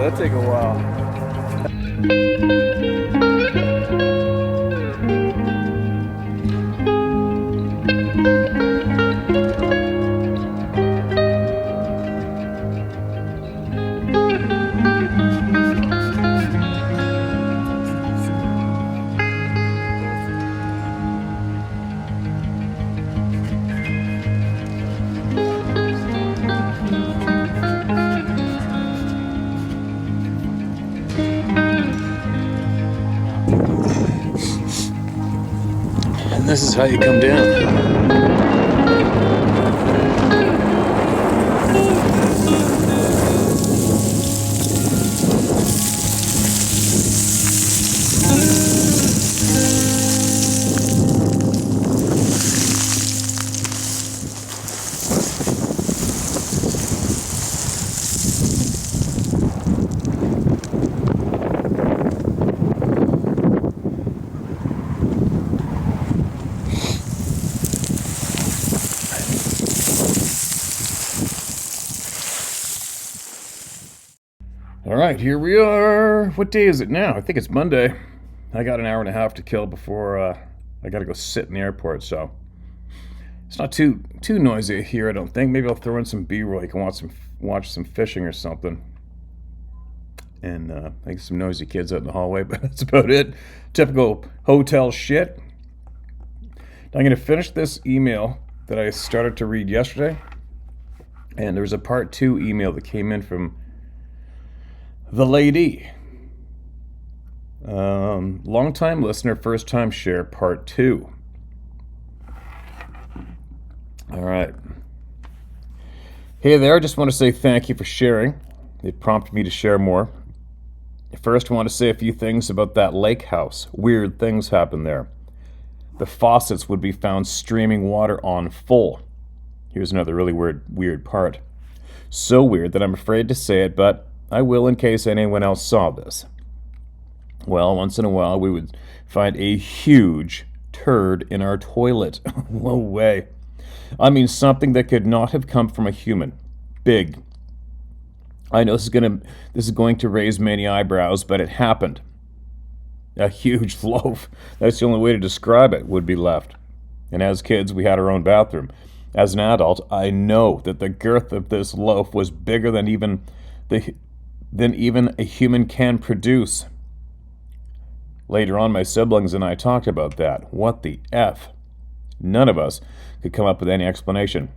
That'd take a while. And this is how you come down. All right, here we are. What day is it now? I think it's Monday. I got an hour and a half to kill before I got to go sit in the airport, so it's not too noisy here, I don't think. Maybe I'll throw in some B-roll. You can watch some fishing or something. And I think some noisy kids out in the hallway, but that's about it. Typical hotel shit. I'm going to finish this email that I started to read yesterday. And there's a part 2 email that came in from the lady. Long-time listener, first-time share, part 2. All right. Hey there, I just want to say thank you for sharing. It prompted me to share more. First, I want to say a few things about that lake house. Weird things happen there. The faucets would be found streaming water on full. Here's another really weird part. So weird that I'm afraid to say it, but I will in case anyone else saw this. Well, once in a while, we would find a huge turd in our toilet. No way. I mean, something that could not have come from a human. Big. I know this is going to raise many eyebrows, but it happened. A huge loaf. That's the only way to describe it would be left. And as kids, we had our own bathroom. As an adult, I know that the girth of this loaf was bigger than even a human can produce. Later on, my siblings and I talked about that. What the F? None of us could come up with any explanation.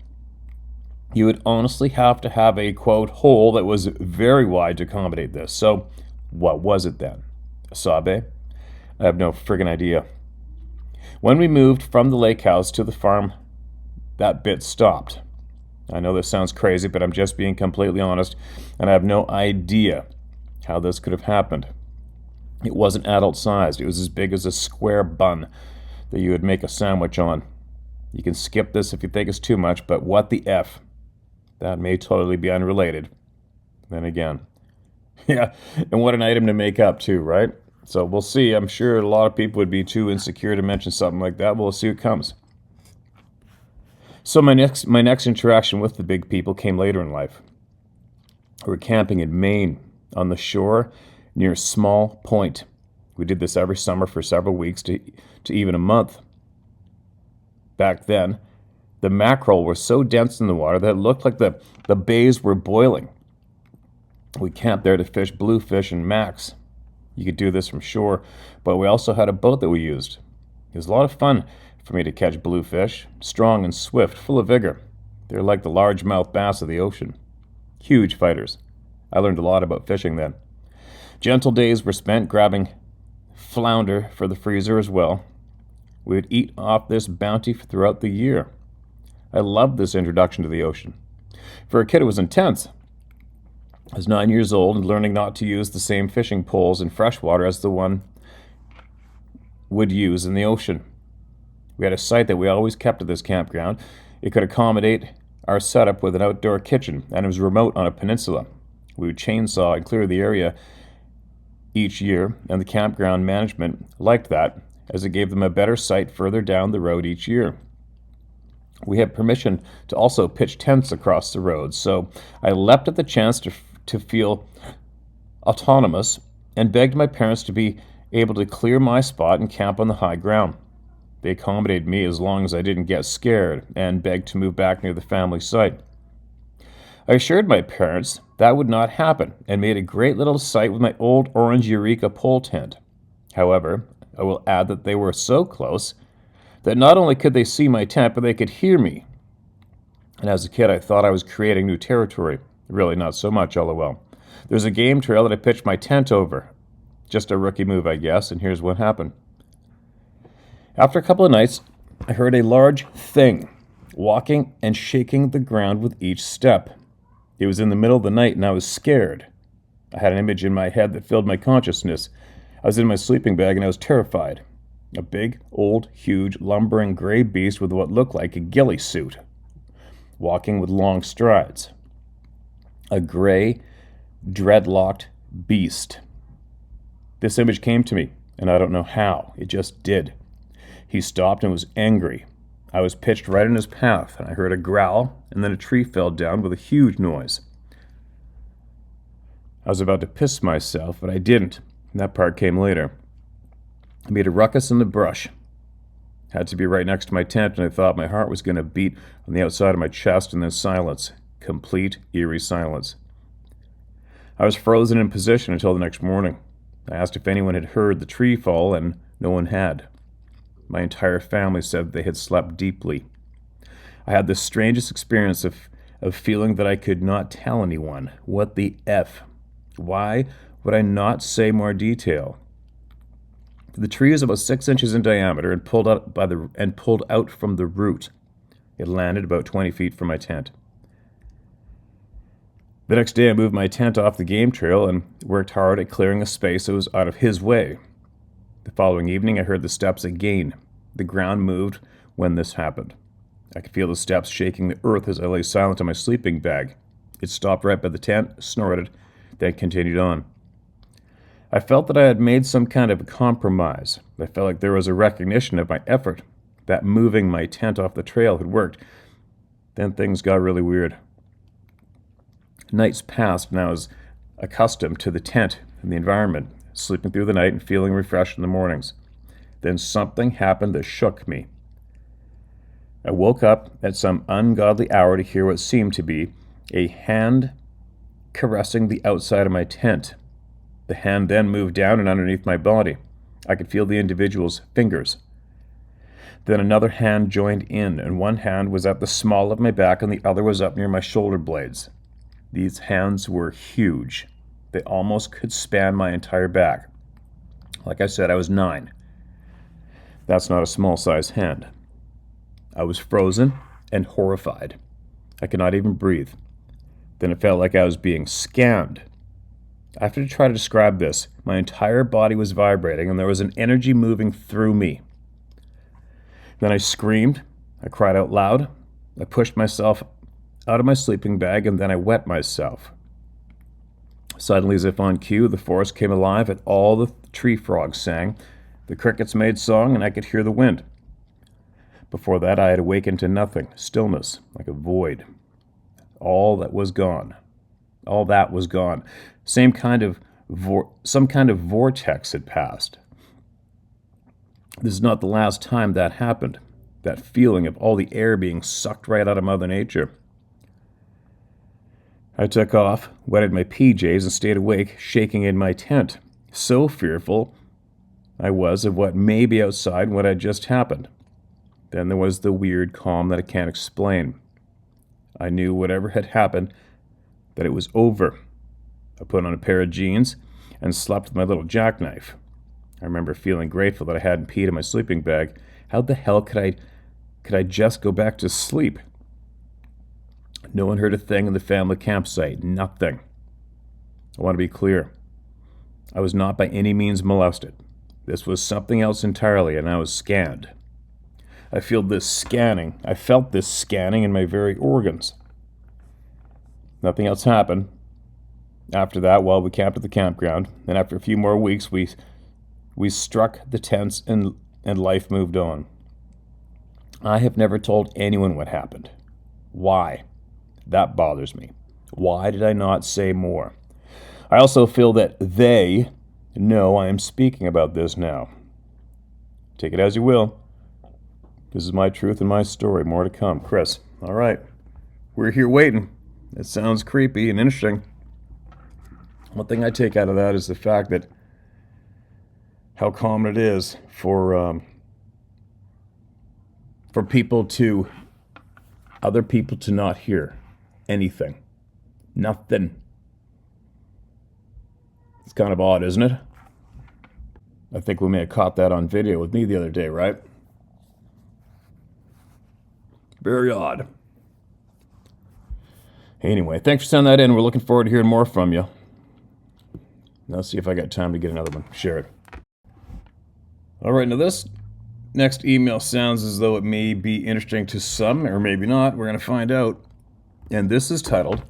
You would honestly have to have a, quote, hole that was very wide to accommodate this. So, what was it then? A sabe? I have no friggin' idea. When we moved from the lake house to the farm, that bit stopped. I know this sounds crazy, but I'm just being completely honest, and I have no idea how this could have happened. It wasn't adult-sized. It was as big as a square bun that you would make a sandwich on. You can skip this if you think it's too much, but what the F? That may totally be unrelated. Then again. Yeah, and what an item to make up too, right? So we'll see. I'm sure a lot of people would be too insecure to mention something like that. We'll see what comes. So my next interaction with the big people came later in life. We were camping in Maine on the shore near a small point. We did this every summer for several weeks to even a month. Back then, the mackerel were so dense in the water that it looked like the bays were boiling. We camped there to fish bluefish and macks. You could do this from shore, but we also had a boat that we used. It was a lot of fun for me to catch bluefish, strong and swift, full of vigor. They're like the largemouth bass of the ocean. Huge fighters. I learned a lot about fishing then. Gentle days were spent grabbing flounder for the freezer as well. We would eat off this bounty throughout the year. I loved this introduction to the ocean. For a kid, it was intense. I was 9 years old and learning not to use the same fishing poles in freshwater as the one would use in the ocean. We had a site that we always kept at this campground. It could accommodate our setup with an outdoor kitchen, and it was remote on a peninsula. We would chainsaw and clear the area each year, and the campground management liked that, as it gave them a better site further down the road each year. We had permission to also pitch tents across the road, so I leapt at the chance to feel autonomous, and begged my parents to be able to clear my spot and camp on the high ground. They accommodated me as long as I didn't get scared and begged to move back near the family site. I assured my parents that would not happen and made a great little site with my old orange Eureka pole tent. However, I will add that they were so close that not only could they see my tent, but they could hear me. And as a kid, I thought I was creating new territory. Really, not so much, lol. There's a game trail that I pitched my tent over. Just a rookie move, I guess, and here's what happened. After a couple of nights, I heard a large thing walking and shaking the ground with each step. It was in the middle of the night, and I was scared. I had an image in my head that filled my consciousness. I was in my sleeping bag, and I was terrified. A big, old, huge, lumbering gray beast with what looked like a ghillie suit, walking with long strides. A gray, dreadlocked beast. This image came to me, and I don't know how. It just did. He stopped and was angry. I was pitched right in his path, and I heard a growl, and then a tree fell down with a huge noise. I was about to piss myself, but I didn't, and that part came later. I made a ruckus in the brush. Had to be right next to my tent, and I thought my heart was going to beat on the outside of my chest, and then silence. Complete, eerie silence. I was frozen in position until the next morning. I asked if anyone had heard the tree fall, and no one had. My entire family said they had slept deeply. I had the strangest experience of feeling that I could not tell anyone. What the F? Why would I not say more detail? The tree is about 6 inches in diameter and pulled out from the root. It landed about 20 feet from my tent. The next day I moved my tent off the game trail and worked hard at clearing a space that was out of his way. The following evening I heard the steps again. The ground moved when this happened. I could feel the steps shaking the earth as I lay silent in my sleeping bag. It stopped right by the tent, snorted, then continued on. I felt that I had made some kind of a compromise. I felt like there was a recognition of my effort, that moving my tent off the trail had worked. Then things got really weird. Nights passed, and I was accustomed to the tent and the environment, sleeping through the night and feeling refreshed in the mornings. Then something happened that shook me. I woke up at some ungodly hour to hear what seemed to be a hand caressing the outside of my tent. The hand then moved down and underneath my body. I could feel the individual's fingers. Then another hand joined in, and one hand was at the small of my back and the other was up near my shoulder blades. These hands were huge. They almost could span my entire back. Like I said, I was 9. That's not a small-sized hand. I was frozen and horrified. I could not even breathe. Then it felt like I was being scanned. I have to try to describe this. My entire body was vibrating, and there was an energy moving through me. Then I screamed. I cried out loud. I pushed myself out of my sleeping bag, and then I wet myself. Suddenly, as if on cue, the forest came alive, and all the tree frogs sang. The crickets made song, and I could hear the wind. Before that, I had awakened to nothing, stillness, like a void. All that was gone. Some kind of vortex had passed. This is not the last time that happened. That feeling of all the air being sucked right out of Mother Nature. I took off, wetted my PJs, and stayed awake, shaking in my tent. So fearful I was of what may be outside and what had just happened. Then there was the weird calm that I can't explain. I knew whatever had happened, that it was over. I put on a pair of jeans and slept with my little jackknife. I remember feeling grateful that I hadn't peed in my sleeping bag. How the hell could I just go back to sleep? No one heard a thing in the family campsite. Nothing. I want to be clear. I was not by any means molested. This was something else entirely, and I was scanned. I felt this scanning in my very organs. Nothing else happened. After that, we camped at the campground, and after a few more weeks, we struck the tents and life moved on. I have never told anyone what happened. Why? That bothers me. Why did I not say more? I also feel that they know I am speaking about this now. Take it as you will. This is my truth and my story. More to come. Chris. All right. We're here waiting. It sounds creepy and interesting. One thing I take out of that is the fact that how common it is for other people to not hear anything. Nothing. It's kind of odd, isn't it? I think we may have caught that on video with me the other day, right? Very odd. Anyway, thanks for sending that in. We're looking forward to hearing more from you. Now, let's see if I got time to get another one. Share it. All right, now this next email sounds as though it may be interesting to some, or maybe not. We're going to find out. And this is titled,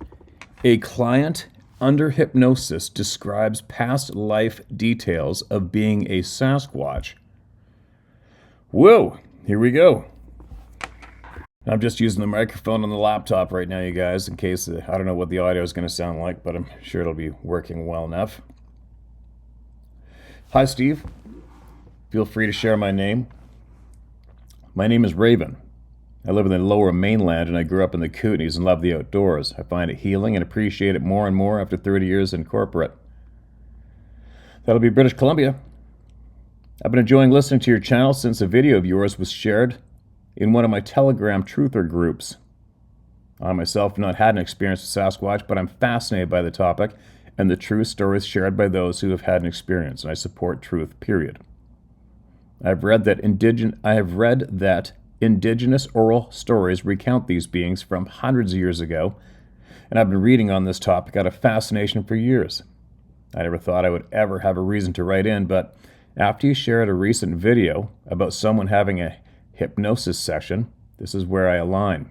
"A Client Under Hypnosis Describes Past Life Details of Being a Sasquatch." Whoa, here we go. I'm just using the microphone on the laptop right now, you guys, in case I don't know what the audio is going to sound like, but I'm sure it'll be working well enough. Hi, Steve. Feel free to share my name. My name is Raven. I live in the lower mainland, and I grew up in the Kootenays and love the outdoors. I find it healing and appreciate it more and more after 30 years in corporate. That'll be British Columbia. I've been enjoying listening to your channel since a video of yours was shared in one of my Telegram truther groups. I myself have not had an experience with Sasquatch, but I'm fascinated by the topic and the true stories shared by those who have had an experience, and I support truth, period. I have read that indigenous oral stories recount these beings from hundreds of years ago, and I've been reading on this topic out of fascination for years. I never thought I would ever have a reason to write in, but after you shared a recent video about someone having a hypnosis session, this is where I align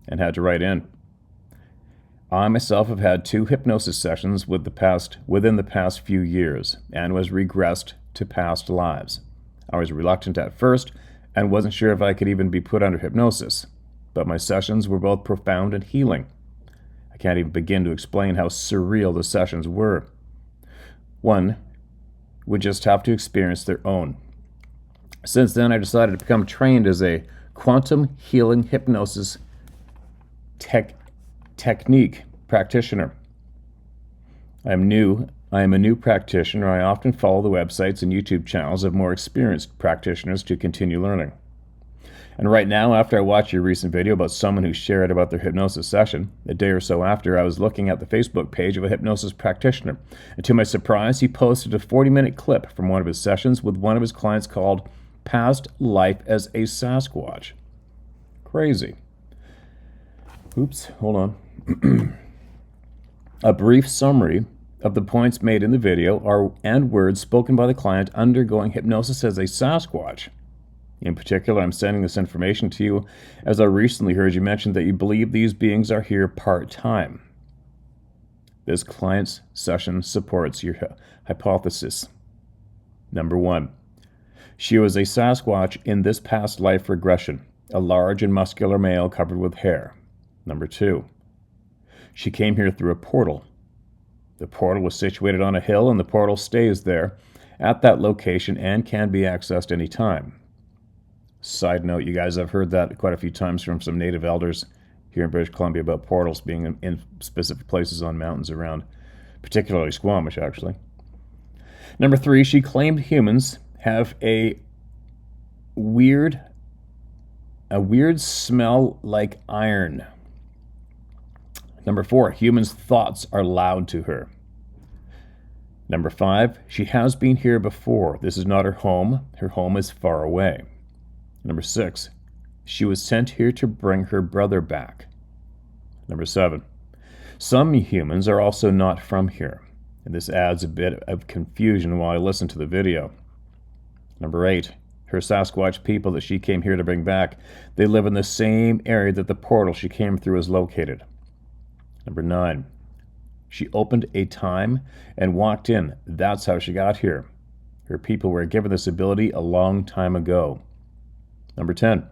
and had to write in. I myself have had 2 hypnosis sessions within the past few years and was regressed to past lives. I was reluctant at first and wasn't sure if I could even be put under hypnosis, but my sessions were both profound and healing. I can't even begin to explain how surreal the sessions were. One would just have to experience their own. Since then, I decided to become trained as a quantum healing hypnosis technique practitioner. I am a new practitioner. I often follow the websites and YouTube channels of more experienced practitioners to continue learning. And right now, after I watched your recent video about someone who shared about their hypnosis session, a day or so after, I was looking at the Facebook page of a hypnosis practitioner. And to my surprise, he posted a 40-minute clip from one of his sessions with one of his clients called Past Life as a Sasquatch. Crazy. Oops, hold on. A brief summary of the points made in the video and words spoken by the client undergoing hypnosis as a Sasquatch. In particular, I'm sending this information to you as I recently heard you mention that you believe these beings are here part-time. This client's session supports your hypothesis. Number 1. She was a Sasquatch in this past life regression, a large and muscular male covered with hair. Number 2. She came here through a portal. The portal was situated on a hill, and the portal stays there at that location and can be accessed anytime. Side note, you guys, I've heard that quite a few times from some native elders here in British Columbia about portals being in specific places on mountains around, particularly Squamish, actually. Number 3, she claimed humans have a weird smell like iron. Number 4, humans' thoughts are loud to her. Number 5, she has been here before. This is not her home. Her home is far away. Number 6, she was sent here to bring her brother back. Number 7, some humans are also not from here, and this adds a bit of confusion while I listen to the video. Number 8, her Sasquatch people that she came here to bring back, they live in the same area that the portal she came through is located. Number 9, she opened a time and walked in. That's how she got here. Her people were given this ability a long time ago. Number 10,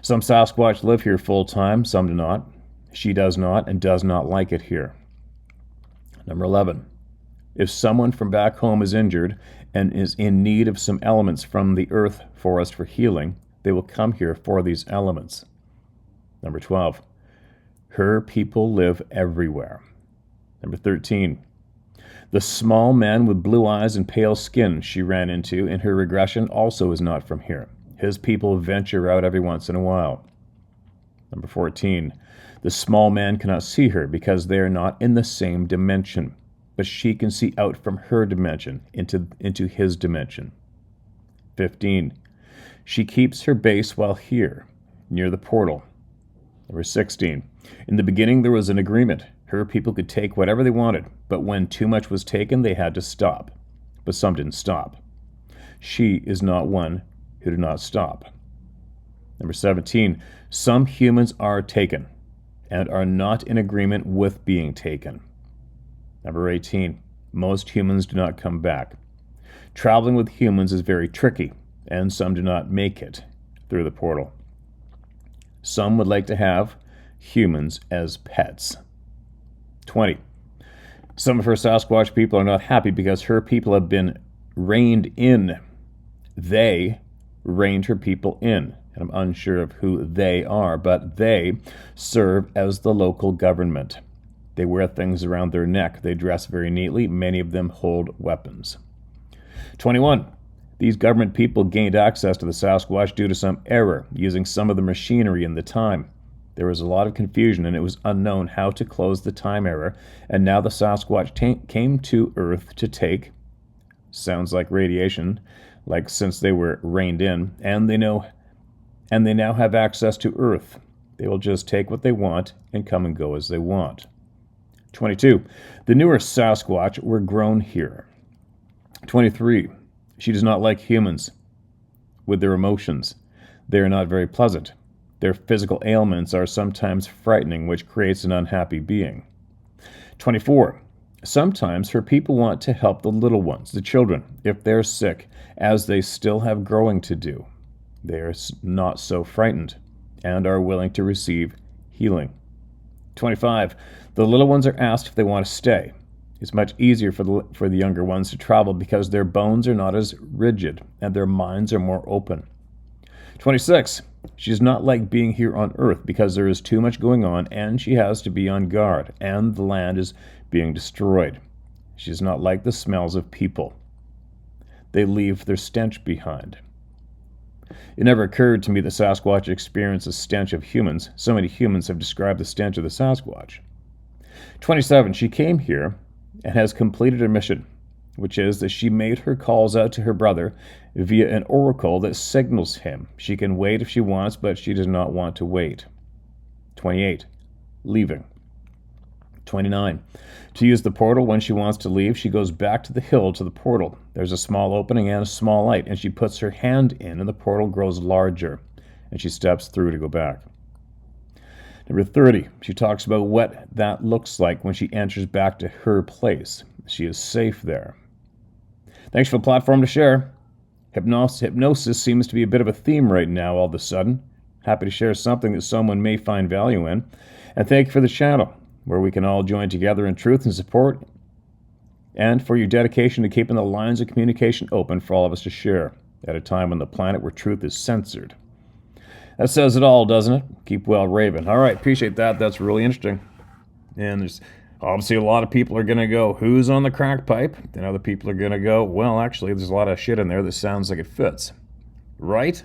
some Sasquatch live here full-time, some do not. She does not and does not like it here. Number 11, If someone from back home is injured and is in need of some elements from the earth forest for healing, they will come here for these elements. Number 12, her people live everywhere. Number 13, the small man with blue eyes and pale skin she ran into in her regression also is not from here. His people venture out every once in a while. Number 14, the small man cannot see her because they are not in the same dimension, but she can see out from her dimension into his dimension. 15, she keeps her base while here, near the portal. Number 16, in the beginning there was an agreement. Her people could take whatever they wanted, but when too much was taken, they had to stop. But some didn't stop. She is not one who did not stop. Number 17, some humans are taken and are not in agreement with being taken. Number 18, most humans do not come back. Traveling with humans is very tricky, and some do not make it through the portal. Some would like to have humans as pets. 20, some of her Sasquatch people are not happy because her people have been reined in. They reined her people in. And I'm unsure of who they are, but they serve as the local government. They wear things around their neck. They dress very neatly. Many of them hold weapons. 21, these government people gained access to the Sasquatch due to some error, using some of the machinery in the time. There was a lot of confusion, and it was unknown how to close the time error, and now the Sasquatch came to Earth to take, sounds like radiation, like since they were reined in, and they now have access to Earth. They will just take what they want and come and go as they want. 22, the newer Sasquatch were grown here. 23, she does not like humans with their emotions. They are not very pleasant. Their physical ailments are sometimes frightening, which creates an unhappy being. 24, sometimes her people want to help the little ones, the children, if they're sick, as they still have growing to do. They are not so frightened and are willing to receive healing. 25, the little ones are asked if they want to stay. It's much easier for the younger ones to travel because their bones are not as rigid and their minds are more open. 26, she does not like being here on Earth because there is too much going on and she has to be on guard and the land is being destroyed. She does not like the smells of people. They leave their stench behind. It never occurred to me that Sasquatch experience a stench of humans. So many humans have described the stench of the Sasquatch. 27, she came here and has completed her mission, which is that she made her calls out to her brother via an oracle that signals him. She can wait if she wants, but she does not want to wait. 28, leaving. 29, to use the portal when she wants to leave, she goes back to the hill to the portal. There's a small opening and a small light, and she puts her hand in, and the portal grows larger, and she steps through to go back. Number 30, she talks about what that looks like when she enters back to her place. She is safe there. Thanks for the platform to share. Hypnosis seems to be a bit of a theme right now all of a sudden. Happy to share something that someone may find value in. And thank you for the channel, where we can all join together in truth and support, and for your dedication to keeping the lines of communication open for all of us to share at a time on the planet where truth is censored. That says it all, doesn't it? Keep well, Raven. All right, appreciate that. That's really interesting. And there's obviously a lot of people are going to go, who's on the crack pipe? And other people are going to go, well, actually, there's a lot of shit in there that sounds like it fits. Right?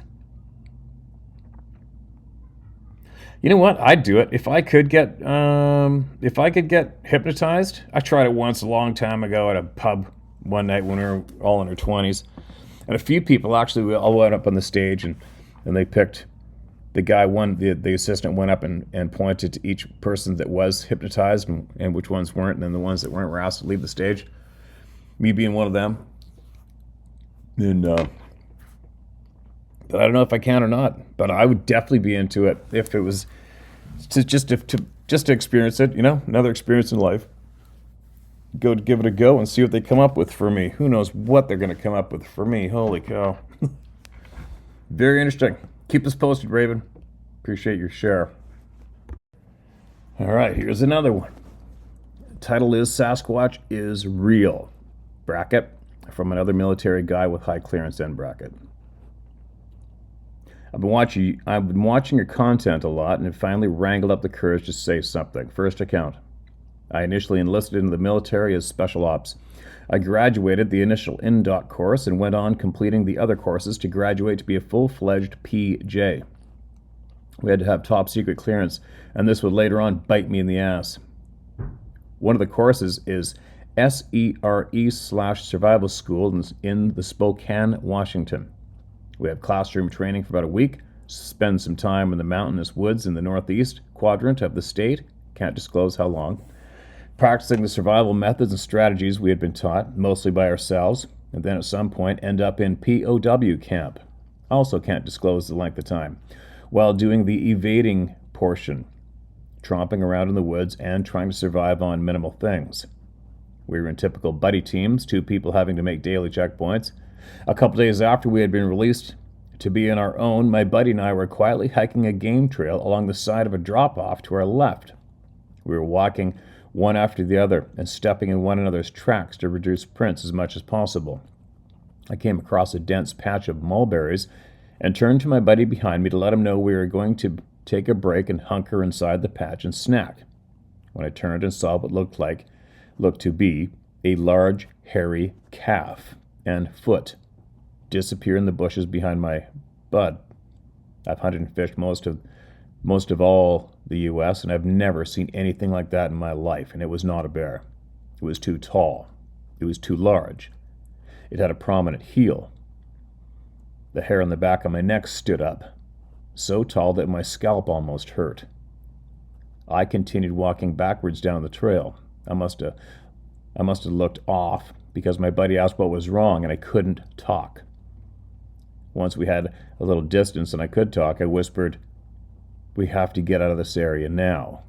You know what? I'd do it if I could get hypnotized. I tried it once a long time ago at a pub one night when we were all in our 20s, and a few people actually all went up on the stage and they picked the guy. The assistant went up and pointed to each person that was hypnotized and which ones weren't, and then the ones that weren't were asked to leave the stage. Me being one of them, and but I don't know if I can or not. But I would definitely be into it if it was just to experience it. You know, another experience in life. Go to give it a go and see what they come up with for me. Who knows what they're going to come up with for me? Holy cow! Very interesting. Keep us posted, Raven. Appreciate your share. All right, here's another one. The title is Sasquatch is Real. bracket, from another military guy with high clearance, end bracket. I've been watching your content a lot and have finally wrangled up the courage to say something. First account. I initially enlisted into the military as special ops. I graduated the initial NDOC course and went on completing the other courses to graduate to be a full-fledged PJ. We had to have top secret clearance, and this would later on bite me in the ass. One of the courses is SERE/Survival School in the Spokane, Washington. We have classroom training for about a week, spend some time in the mountainous woods in the northeast quadrant of the state, can't disclose how long, practicing the survival methods and strategies we had been taught, mostly by ourselves, and then at some point end up in POW camp, also can't disclose the length of time, while doing the evading portion, tromping around in the woods and trying to survive on minimal things. We were in typical buddy teams, 2 people having to make daily checkpoints. A couple days after we had been released to be on our own, my buddy and I were quietly hiking a game trail along the side of a drop-off to our left. We were walking one after the other and stepping in one another's tracks to reduce prints as much as possible. I came across a dense patch of mulberries and turned to my buddy behind me to let him know we were going to take a break and hunker inside the patch and snack. When I turned and saw what looked to be a large, hairy calf and foot disappear in the bushes behind my bud. I've hunted and fished most of all the U.S., and I've never seen anything like that in my life, and it was not a bear. It was too tall. It was too large. It had a prominent heel. The hair on the back of my neck stood up, so tall that my scalp almost hurt. I continued walking backwards down the trail. I must have looked off because my buddy asked what was wrong, and I couldn't talk. Once we had a little distance and I could talk, I whispered, "We have to get out of this area now."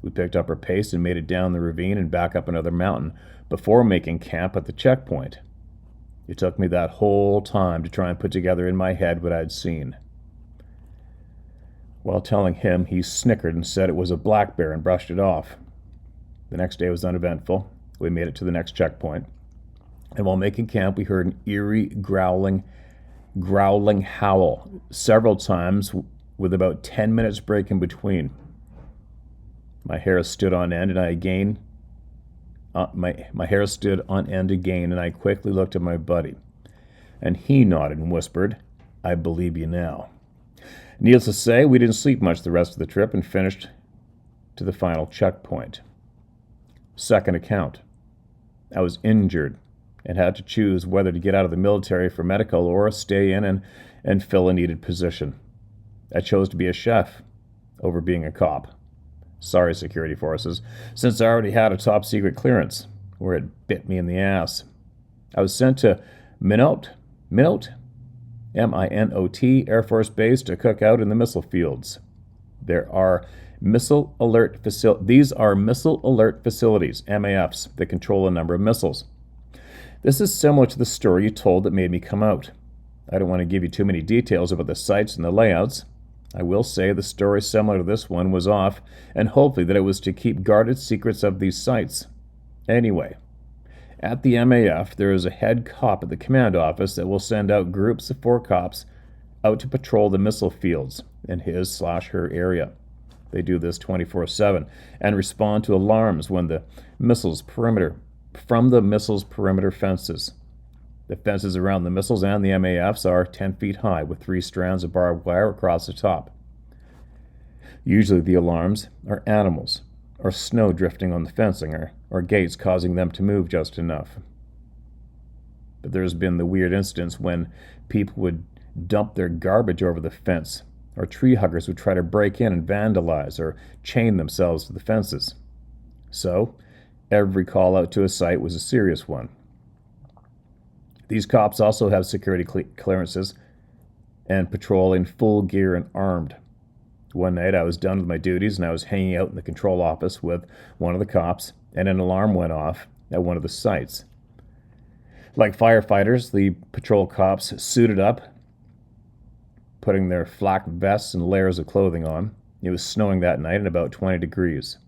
We picked up our pace and made it down the ravine and back up another mountain before making camp at the checkpoint. It took me that whole time to try and put together in my head what I'd seen. While telling him, he snickered and said it was a black bear and brushed it off. The next day was uneventful. We made it to the next checkpoint. And while making camp, we heard an eerie growling howl several times with about 10 minutes break in between. My hair stood on end and I quickly looked at my buddy. And he nodded and whispered, "I believe you now." Needless to say, we didn't sleep much the rest of the trip and finished to the final checkpoint. Second account. I was injured and had to choose whether to get out of the military for medical or stay in and fill a needed position. I chose to be a chef over being a cop. Sorry, security forces, since I already had a top secret clearance, where it bit me in the ass. I was sent to Minot, M-I-N-O-T, Air Force Base to cook out in the missile fields. These are missile alert facilities, MAFs, that control a number of missiles. This is similar to the story you told that made me come out. I don't want to give you too many details about the sites and the layouts. I will say the story similar to this one was off, and hopefully that it was to keep guarded secrets of these sites. Anyway, at the MAF, there is a head cop at the command office that will send out groups of 4 cops out to patrol the missile fields in his/her area. They do this 24/7 and respond to alarms when the missiles perimeter fences. The fences around the missiles and the MAFs are 10 feet high with 3 strands of barbed wire across the top. Usually the alarms are animals or snow drifting on the fencing or gates causing them to move just enough. But there's been the weird instance when people would dump their garbage over the fence, or tree huggers would try to break in and vandalize or chain themselves to the fences. So, every call out to a site was a serious one. These cops also have security clearances and patrol in full gear and armed. One night I was done with my duties and I was hanging out in the control office with one of the cops, and an alarm went off at one of the sites. Like firefighters, the patrol cops suited up, putting their flak vests and layers of clothing on. It was snowing that night and about 20 degrees.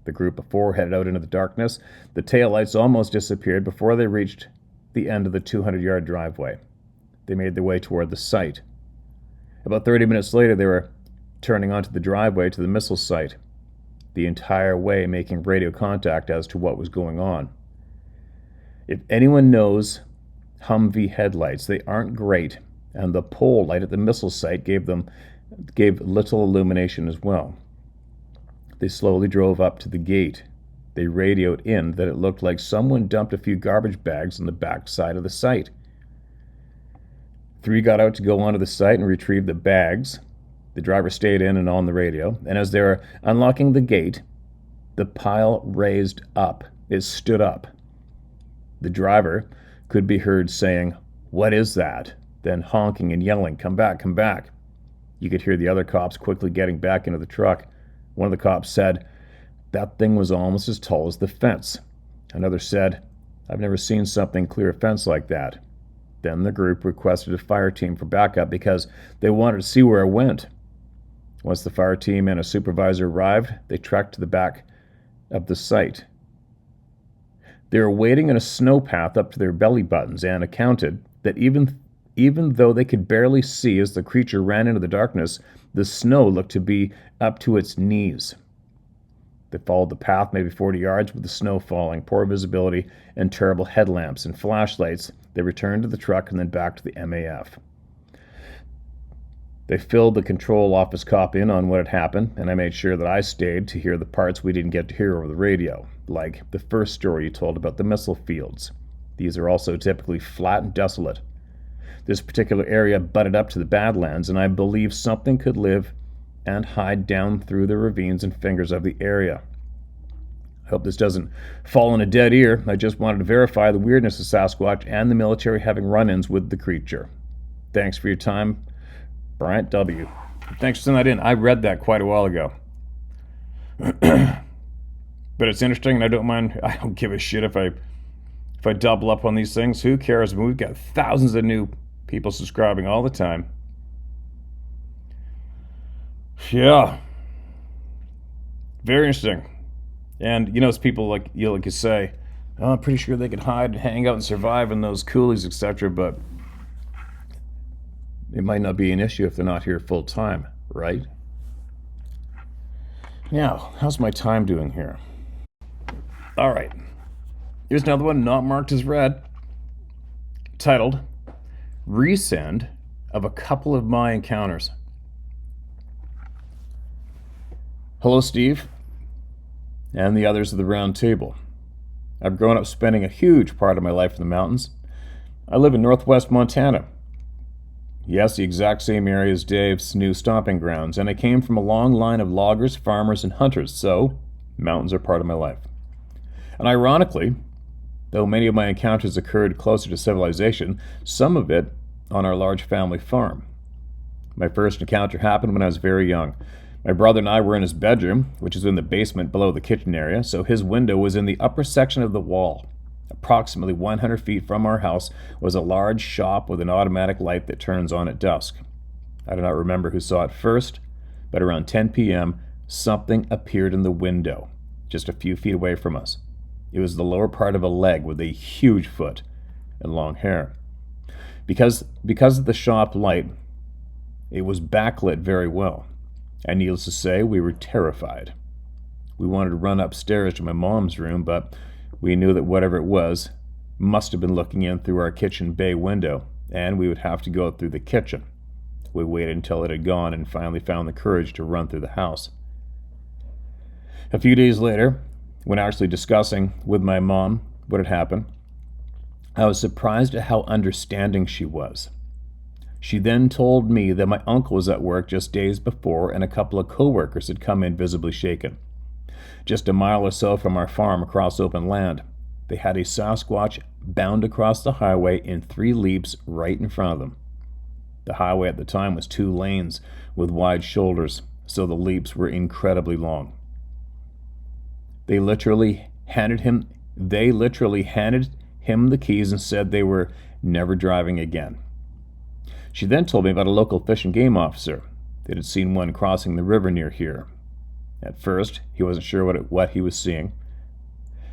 The group of four headed out into the darkness. The taillights almost disappeared before they reached the end of the 200-yard driveway. They made their way toward the site. About 30 minutes later, they were turning onto the driveway to the missile site, the entire way making radio contact as to what was going on. If anyone knows Humvee headlights, they aren't great, and the pole light at the missile site gave little illumination as well. They slowly drove up to the gate. They radioed in that it looked like someone dumped a few garbage bags on the back side of the site. 3 got out to go onto the site and retrieve the bags. The driver stayed in and on the radio, and as they were unlocking the gate, the pile raised up. It stood up. The driver could be heard saying, "What is that?" Then honking and yelling, "Come back, come back." You could hear the other cops quickly getting back into the truck. One of the cops said, "That thing was almost as tall as the fence." Another said, "I've never seen something clear a fence like that." Then the group requested a fire team for backup because they wanted to see where it went. Once the fire team and a supervisor arrived, they trekked to the back of the site. They were wading in a snow path up to their belly buttons and accounted that even though they could barely see as the creature ran into the darkness, the snow looked to be up to its knees. They followed the path maybe 40 yards with the snow falling, poor visibility, and terrible headlamps and flashlights. They returned to the truck and then back to the MAF. They filled the control office cop in on what had happened, and I made sure that I stayed to hear the parts we didn't get to hear over the radio, like the first story you told about the missile fields. These are also typically flat and desolate. This particular area butted up to the Badlands, and I believe something could live and hide down through the ravines and fingers of the area. I hope this doesn't fall on a dead ear. I just wanted to verify the weirdness of Sasquatch and the military having run-ins with the creature. Thanks for your time, Bryant W. Thanks for sending that in. I read that quite a while ago. But it's interesting, and I don't give a shit if I double up on these things. Who cares? I mean, we've got thousands of new people subscribing all the time. Yeah. Very interesting. And, it's people like you say, "Oh, I'm pretty sure they could hide, hang out, and survive in those coolies, etc., but it might not be an issue if they're not here full time, right?" Now, how's my time doing here? All right. Here's another one not marked as read, titled, "Resend of a Couple of My Encounters." Hello, Steve, and the others of the round table. I've grown up spending a huge part of my life in the mountains. I live in northwest Montana. Yes, the exact same area as Dave's new stomping grounds, and I came from a long line of loggers, farmers, and hunters, so mountains are part of my life. And ironically, though many of my encounters occurred closer to civilization, some of it on our large family farm. My first encounter happened when I was very young. My brother and I were in his bedroom, which is in the basement below the kitchen area, so his window was in the upper section of the wall. Approximately 100 feet from our house was a large shop with an automatic light that turns on at dusk. I do not remember who saw it first, but around 10 p.m., something appeared in the window, just a few feet away from us. It was the lower part of a leg with a huge foot and long hair. Because of the shop light, it was backlit very well. And needless to say, we were terrified. We wanted to run upstairs to my mom's room, but we knew that whatever it was must have been looking in through our kitchen bay window, and we would have to go through the kitchen. We waited until it had gone and finally found the courage to run through the house. A few days later, when actually discussing with my mom what had happened, I was surprised at how understanding she was. She then told me that my uncle was at work just days before and a couple of co-workers had come in visibly shaken. Just a mile or so from our farm across open land, they had a Sasquatch bound across the highway in 3 leaps right in front of them. The highway at the time was 2 lanes with wide shoulders, so the leaps were incredibly long. They literally handed him the keys and said they were never driving again. She then told me about a local fish and game officer that had seen one crossing the river near here. At first, he wasn't sure what he was seeing,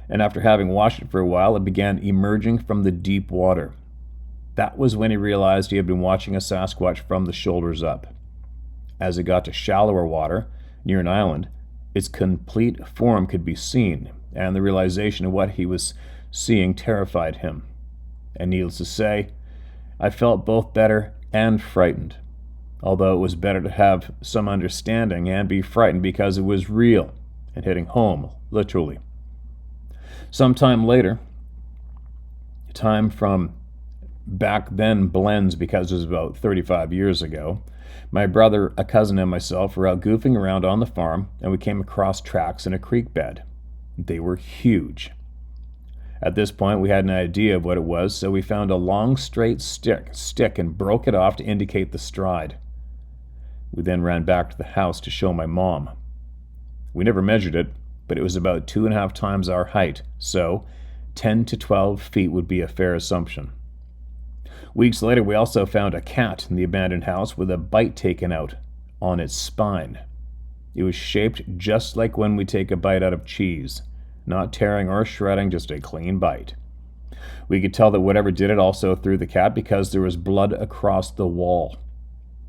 and after having watched it for a while, it began emerging from the deep water. That was when he realized he had been watching a Sasquatch from the shoulders up. As it got to shallower water, near an island, its complete form could be seen, and the realization of what he was seeing terrified him. And needless to say, I felt both better and frightened, although it was better to have some understanding and be frightened because it was real and hitting home, literally. Sometime later, time from back then blends because it was about 35 years ago. My brother, a cousin, and myself were out goofing around on the farm, and we came across tracks in a creek bed. They were huge. At this point, we had an idea of what it was, so we found a long, straight stick and broke it off to indicate the stride. We then ran back to the house to show my mom. We never measured it, but it was about 2.5 times our height, so 10 to 12 feet would be a fair assumption. Weeks later, we also found a cat in the abandoned house with a bite taken out on its spine. It was shaped just like when we take a bite out of cheese, not tearing or shredding, just a clean bite. We could tell that whatever did it also threw the cat because there was blood across the wall.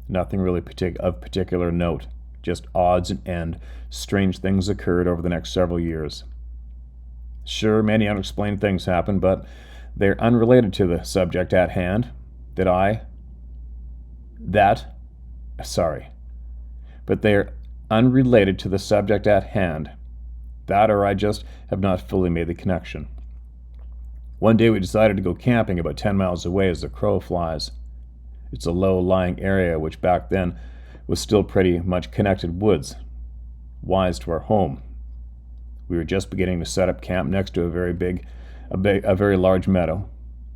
Nothing really of particular note, just odds and end. Strange things occurred over the next several years. Sure, many unexplained things happened, but they're unrelated to the subject at hand. But they're unrelated to the subject at hand. That or I just have not fully made the connection. One day we decided to go camping about 10 miles away as the crow flies. It's a low-lying area which back then was still pretty much connected woods, wise to our home. We were just beginning to set up camp next to a very large meadow.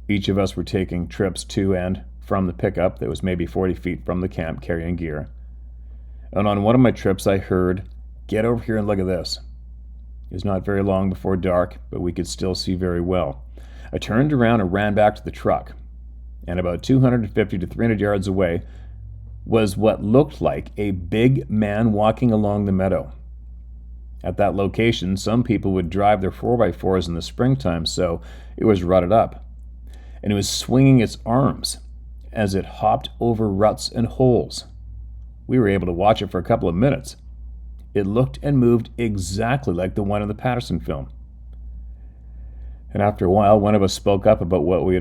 Each of us were taking trips to and from the pickup that was maybe 40 feet from the camp carrying gear. And on one of my trips I heard, "Get over here and look at this." It was not very long before dark, but we could still see very well. I turned around and ran back to the truck, and about 250 to 300 yards away was what looked like a big man walking along the meadow. At that location, some people would drive their 4x4s in the springtime, so it was rutted up. And it was swinging its arms as it hopped over ruts and holes. We were able to watch it for a couple of minutes. It looked and moved exactly like the one in the Patterson film. And after a while, one of us spoke up about what we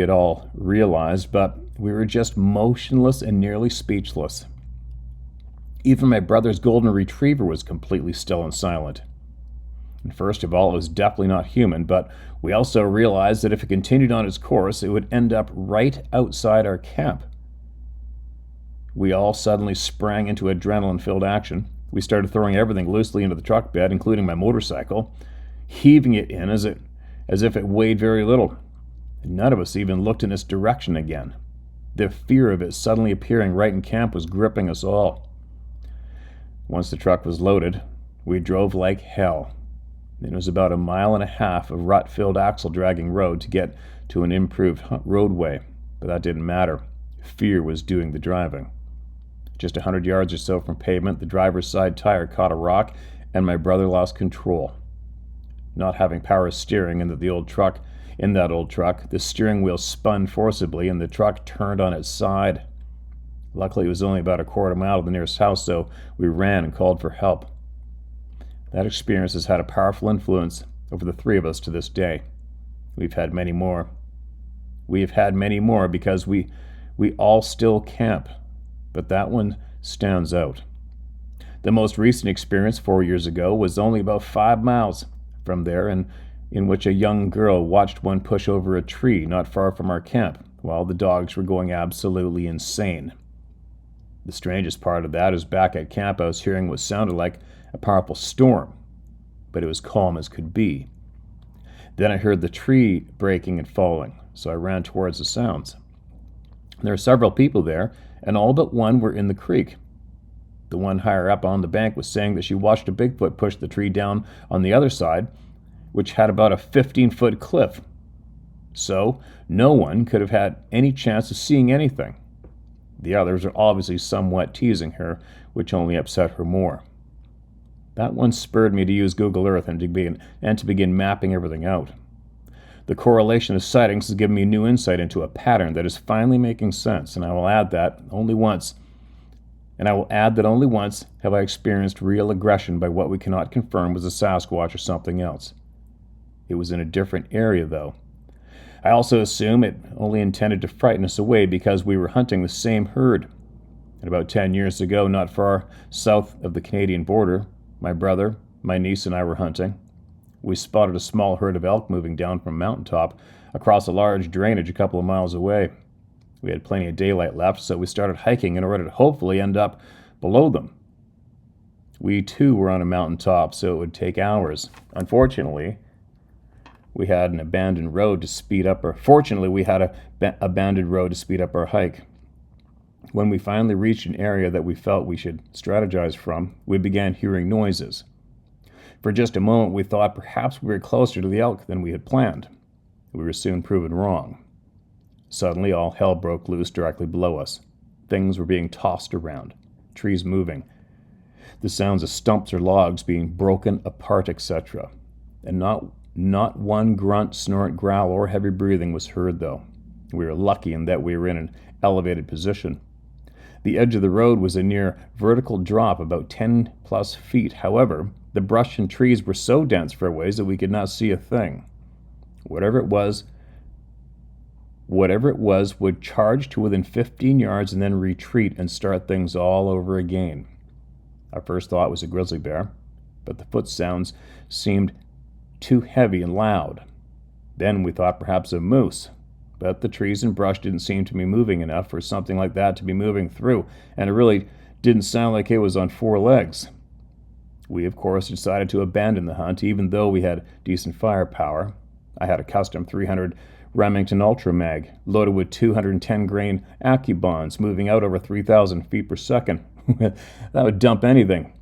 had all realized, but we were just motionless and nearly speechless. Even my brother's golden retriever was completely still and silent. And first of all, it was definitely not human, but we also realized that if it continued on its course, it would end up right outside our camp. We all suddenly sprang into adrenaline-filled action. We started throwing everything loosely into the truck bed, including my motorcycle, heaving it in as if it weighed very little. None of us even looked in its direction again. The fear of it suddenly appearing right in camp was gripping us all. Once the truck was loaded, we drove like hell. It was about 1.5 miles of rut-filled axle-dragging road to get to an improved roadway, but that didn't matter. Fear was doing the driving. Just 100 yards or so from pavement, the driver's side tire caught a rock, and my brother lost control. Not having power steering in that old truck, the steering wheel spun forcibly, and the truck turned on its side. Luckily, it was only about 1/4 mile to the nearest house, so we ran and called for help. That experience has had a powerful influence over the three of us to this day. We've had many more. Because we all still camp, but that one stands out. The most recent experience 4 years ago was only about 5 miles from there, and in which a young girl watched one push over a tree not far from our camp while the dogs were going absolutely insane. The strangest part of that is back at camp I was hearing what sounded like a powerful storm, but it was calm as could be. Then I heard the tree breaking and falling, so I ran towards the sounds. There were several people there, and all but one were in the creek. The one higher up on the bank was saying that she watched a Bigfoot push the tree down on the other side, which had about a 15-foot cliff. So no one could have had any chance of seeing anything. The others are obviously somewhat teasing her, which only upset her more. That one spurred me to use Google Earth and to begin mapping everything out. The correlation of sightings has given me new insight into a pattern that is finally making sense, and I will add that only once have I experienced real aggression by what we cannot confirm was a Sasquatch or something else. It was in a different area, though. I also assume it only intended to frighten us away because we were hunting the same herd. And about 10 years ago, not far south of the Canadian border, my brother, my niece, and I were hunting. We spotted a small herd of elk moving down from a mountaintop across a large drainage a couple of miles away. We had plenty of daylight left, so we started hiking in order to hopefully end up below them. We too were on a mountaintop, so it would take hours. Fortunately, we had an abandoned road to speed up our hike. When we finally reached an area that we felt we should strategize from, we began hearing noises. For just a moment, we thought perhaps we were closer to the elk than we had planned. We were soon proven wrong. Suddenly, all hell broke loose directly below us. Things were being tossed around, trees moving, the sounds of stumps or logs being broken apart, etc. And not one grunt, snort, growl, or heavy breathing was heard, though. We were lucky in that we were in an elevated position. The edge of the road was a near vertical drop about 10 plus feet. However, the brush and trees were so dense for a ways that we could not see a thing. Whatever it was would charge to within 15 yards and then retreat and start things all over again. Our first thought was a grizzly bear, but the foot sounds seemed too heavy and loud. Then we thought perhaps a moose, but the trees and brush didn't seem to be moving enough for something like that to be moving through, and it really didn't sound like it was on four legs. We, of course, decided to abandon the hunt, even though we had decent firepower. I had a custom 300 Remington Ultra Mag, loaded with 210 grain AccuBonds, moving out over 3,000 feet per second. That would dump anything.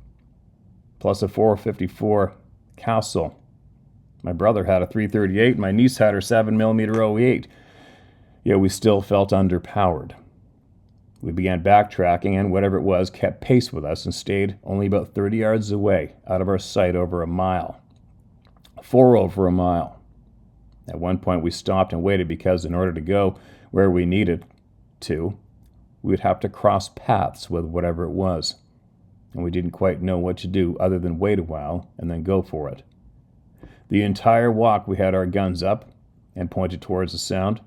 Plus a 454 Castle. My brother had a 338, my niece had her 7mm .08. Yet we still felt underpowered. We began backtracking, and whatever it was kept pace with us and stayed only about 30 yards away, out of our sight over a mile. Over a mile. At one point we stopped and waited because in order to go where we needed to, we would have to cross paths with whatever it was. And we didn't quite know what to do other than wait a while and then go for it. The entire walk we had our guns up and pointed towards the sound.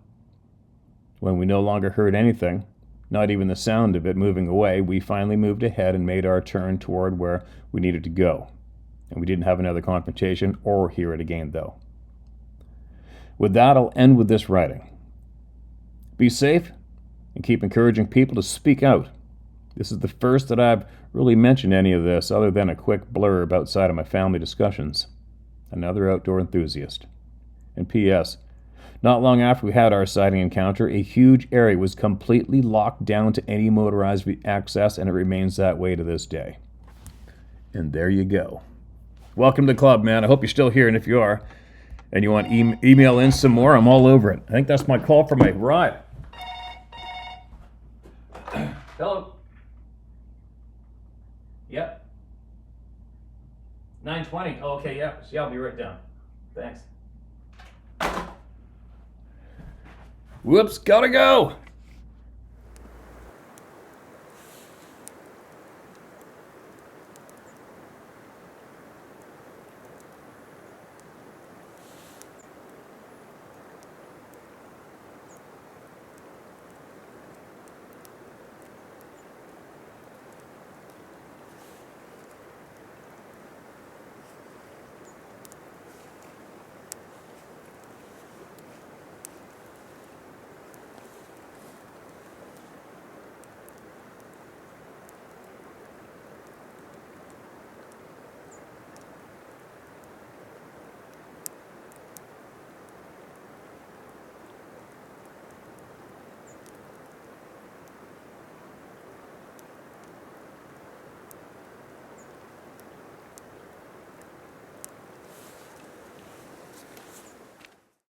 When we no longer heard anything, not even the sound of it moving away, we finally moved ahead and made our turn toward where we needed to go. And we didn't have another confrontation or hear it again, though. With that, I'll end with this writing. Be safe and keep encouraging people to speak out. This is the first that I've really mentioned any of this other than a quick blurb outside of my family discussions. Another outdoor enthusiast. And P.S. Not long after we had our sighting encounter, a huge area was completely locked down to any motorized access, and it remains that way to this day. And there you go. Welcome to the club, man. I hope you're still here, and if you are, and you want email in some more, I'm all over it. I think that's my call for my ride. Hello. Yep. 9:20. Oh, okay, yeah. I'll be right down. Thanks. Whoops, gotta go.